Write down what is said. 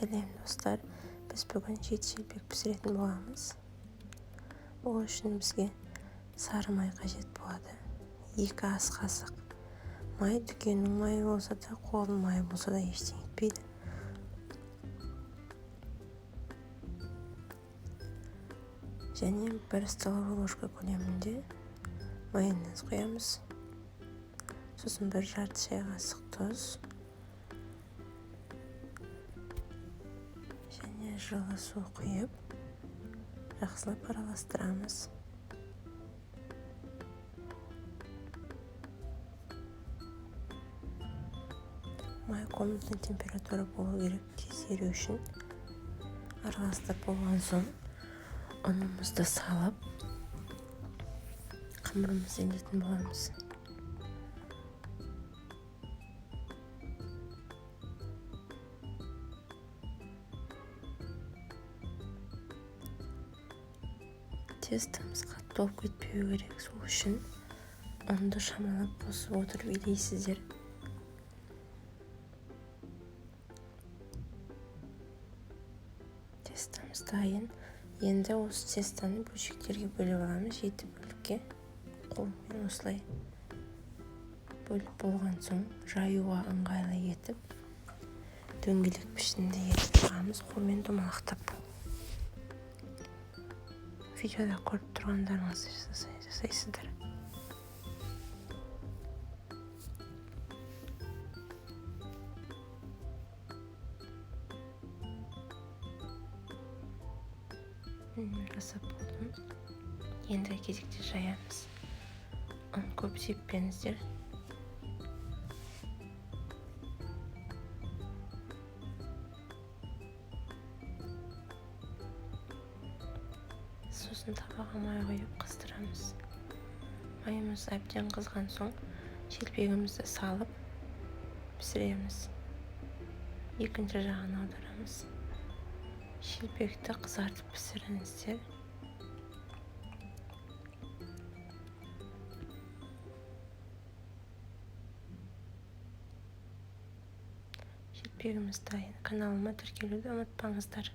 Сәлем достар, біз бүгін шелпек пісіретін боламыз. Ол үшін бізге сары май қажет болады. 2 ас қасық. Май дүкеннің майы болса да, қолдың майы болса да ештеңе етпейді. Және 1 столовый ложка көлемінде майонез қоямыз. Сосын 1 жарты шай қасық тұз. Және жылы су құйып, жақсылап араластырамыз. Май комнатный температура болу керек, тез еру үшін. Араластырып болған соң ұнымызды салып, қамырымызды елетін боламыз. Тестамыз қатты болып кетпеу керек, сол үшін ұнды шамалап қосып отырып илейсіздер. Тестамыз дайын. Енді осы тестаны бөлшектерге бөліп аламыз. 7 бөлікке қолмен осылай бөліп болған соң жаюға ыңғайлы етіп, дөңгелек пішінде етіп жағамыз, қолмен домалақтап. Видеода көріп тұрғандарыңызды жасайсыздар. Жасап болдым. Енді кезекте жаямыз. Ұн көп сеппеңіздер. Сосын табаға май құйып қыздырамыз. Майымыз әбден қызған соң шелпегімізді салып пісіреміз. Екінші жағын аударамыз. Шелпекті қызартып пісіріңіздер. Шелпегіміз дайын. Каналыма тіркелуді ұмытпаңыздар.